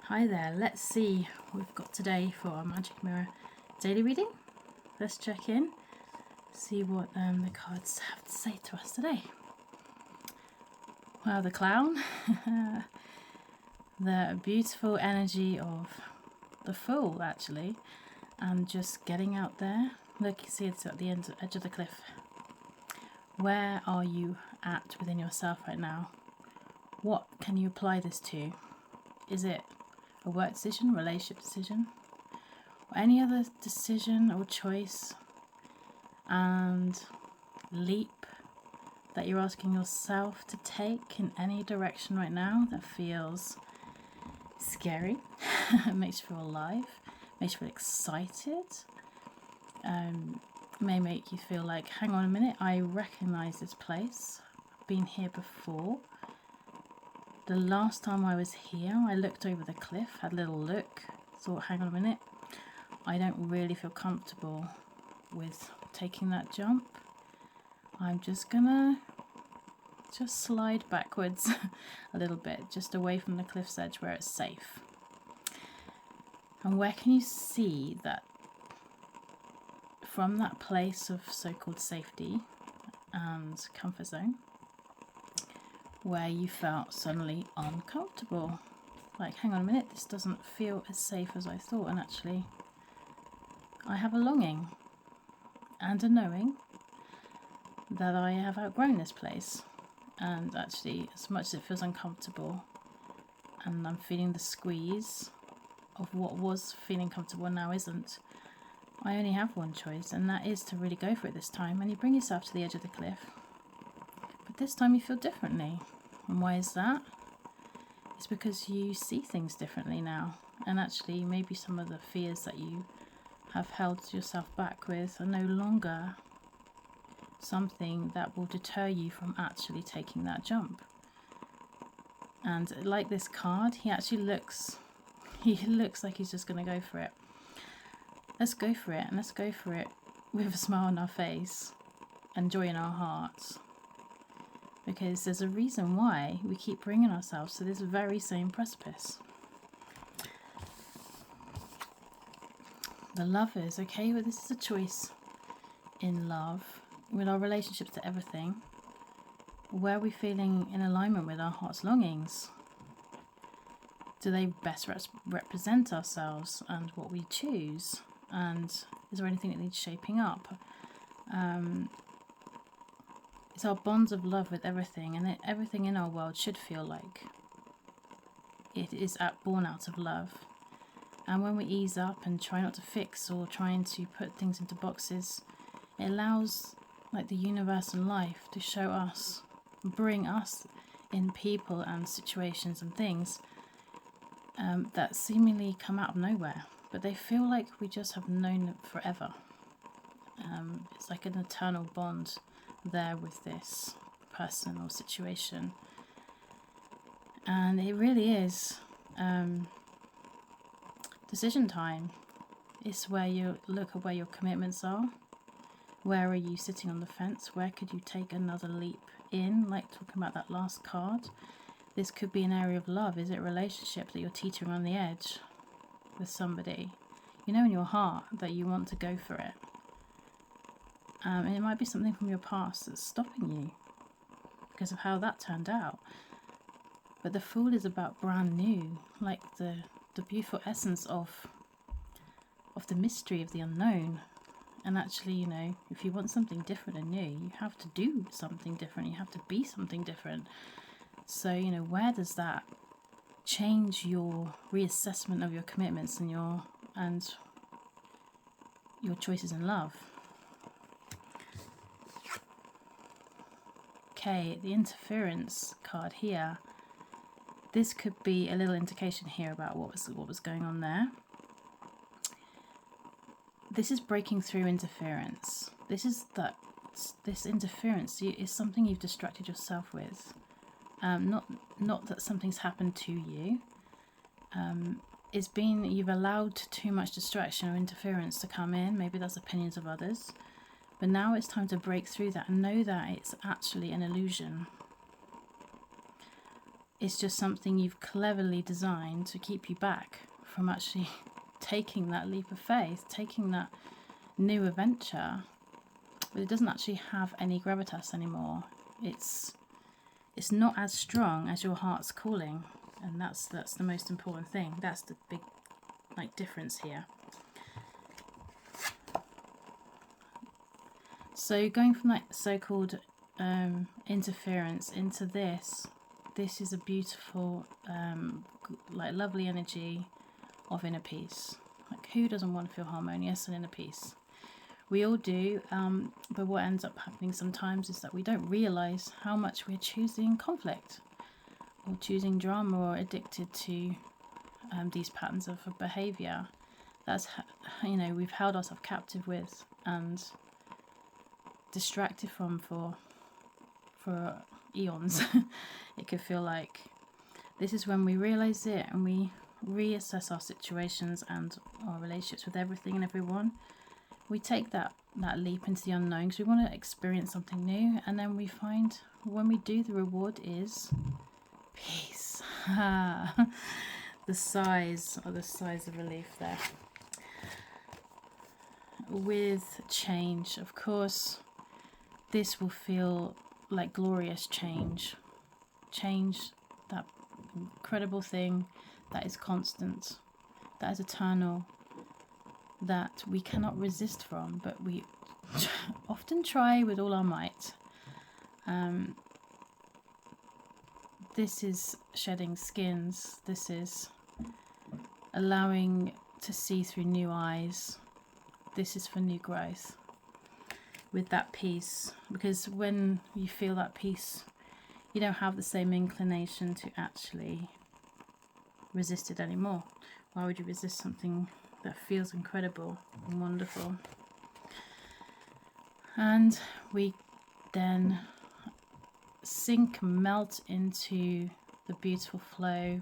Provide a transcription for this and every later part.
Hi there, let's see what we've got today for our Magik Mirror daily reading. Let's check in, see what the cards have to say to us today. Well, the clown, the beautiful energy of the Fool actually, and just getting out there. Look, you see it's at the edge of the cliff. Where are you at within yourself right now? What can you apply this to? Is it a work decision, relationship decision, or any other decision or choice and leap that you're asking yourself to take in any direction right now that feels scary, makes you feel alive, makes you feel excited, may make you feel like, hang on a minute, I recognise this place, I've been here before. The last time I was here, I looked over the cliff, had a little look, thought, hang on a minute, I don't really feel comfortable with taking that jump. I'm just gonna slide backwards a little bit, just away from the cliff's edge where it's safe. And where can you see that from that place of so-called safety and comfort zone, where you felt suddenly uncomfortable, like, hang on a minute, this doesn't feel as safe as I thought, and actually I have a longing and a knowing that I have outgrown this place, and actually as much as it feels uncomfortable and I'm feeling the squeeze of what was feeling comfortable and now isn't, I only have one choice, and that is to really go for it this time. And you bring yourself to the edge of the cliff, but this time you feel differently. And why is that? It's because you see things differently now, and actually maybe some of the fears that you have held yourself back with are no longer something that will deter you from actually taking that jump. And like this card, he looks like he's just going to go for it. Let's go for it, and let's go for it with a smile on our face and joy in our hearts. Because there's a reason why we keep bringing ourselves to this very same precipice. The Lovers, okay, well, this is a choice in love, with our relationships to everything. Where are we feeling in alignment with our heart's longings? Do they best represent ourselves and what we choose? And is there anything that needs shaping up? It's our bonds of love with everything, and everything in our world should feel like it is born out of love. And when we ease up and try not to fix or trying to put things into boxes, it allows like the universe and life to show us, bring us in people and situations and things that seemingly come out of nowhere, but they feel like we just have known it forever. It's like an eternal bond there with this person or situation, and it really is decision time. It's where you look at where your commitments are. Where are you sitting on the fence? Where could you take another leap in, like talking about that last card? This could be an area of love. Is it a relationship that you're teetering on the edge with somebody, you know, in your heart that you want to go for it? And it might be something from your past that's stopping you because of how that turned out. But the Fool is about brand new, like the beautiful essence of the mystery of the unknown. And actually, you know, if you want something different and new, you have to do something different. You have to be something different. So, you know, where does that change your reassessment of your commitments and your choices in love? Okay, the interference card here. This could be a little indication here about what was going on there. This is breaking through interference. This interference is something you've distracted yourself with. Not that something's happened to you. You've allowed too much distraction or interference to come in. Maybe that's opinions of others. But now it's time to break through that and know that it's actually an illusion. it's just something you've cleverly designed to keep you back from actually taking that leap of faith, taking that new adventure. But it doesn't actually have any gravitas anymore. It's not as strong as your heart's calling, and that's the most important thing. That's the big difference here. So going from that so-called interference into this is a beautiful lovely energy of inner peace. Like, who doesn't want to feel harmonious and inner peace? We all do, but what ends up happening sometimes is that we don't realize how much we're choosing conflict or choosing drama or addicted to these patterns of behavior. That's, we've held ourselves captive with and distracted from for eons. It could feel like. This is when we realize it and we reassess our situations and our relationships with everything and everyone. We take that leap into the unknown because we want to experience something new, and then we find when we do, the reward is peace. the sighs of relief there. With change, of course, this will feel like glorious change, that incredible thing that is constant, that is eternal, that we cannot resist from, but we often try with all our might. This is shedding skins. This is allowing to see through new eyes. This is for new growth with that peace, because when you feel that peace, you don't have the same inclination to actually resist it anymore. Why would you resist something that feels incredible and wonderful? And we then melt into the beautiful flow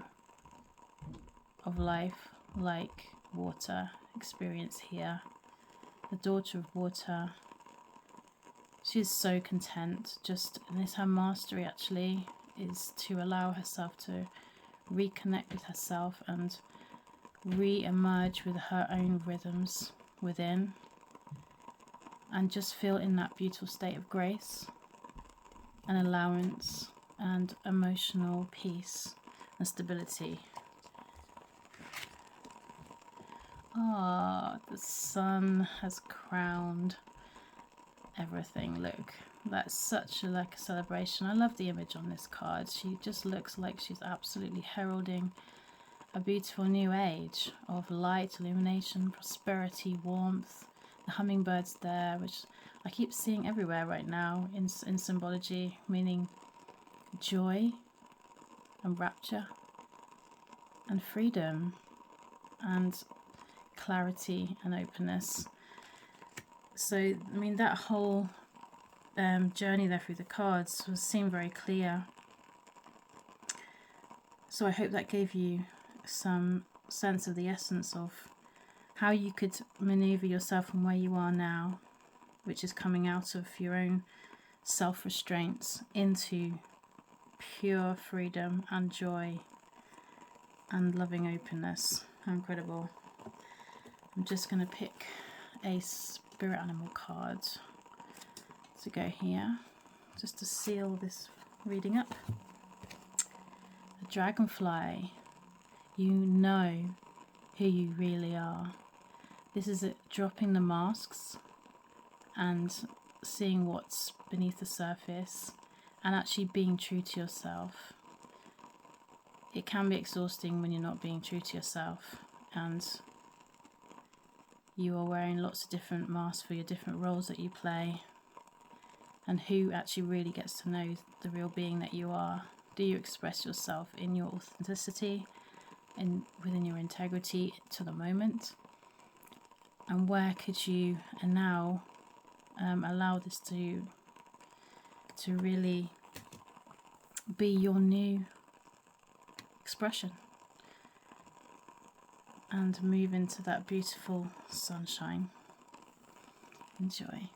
of life, like water experience here. The daughter of water, she is so content. And this, her mastery actually is to allow herself to reconnect with herself and re-emerge with her own rhythms within, and just feel in that beautiful state of grace and allowance and emotional peace and stability. The sun has crowned everything. Look, that's such a celebration. I love the image on this card. She just looks like she's absolutely heralding a beautiful new age of light, illumination, prosperity, warmth. The hummingbird's there, which I keep seeing everywhere right now in symbology, meaning joy and rapture and freedom and clarity and openness. So, that whole journey there through the cards seemed very clear. So I hope that gave you some sense of the essence of how you could maneuver yourself from where you are now, which is coming out of your own self-restraints into pure freedom and joy and loving openness. How incredible. I'm just going to pick a spirit animal card to go here, just to seal this reading up. The dragonfly. You know who you really are. This is it, dropping the masks and seeing what's beneath the surface and actually being true to yourself. It can be exhausting when you're not being true to yourself, and you are wearing lots of different masks for your different roles that you play. And who actually really gets to know the real being that you are? Do you express yourself in your authenticity, within your integrity to the moment? And where could you now allow this to really be your new expression and move into that beautiful sunshine? Enjoy.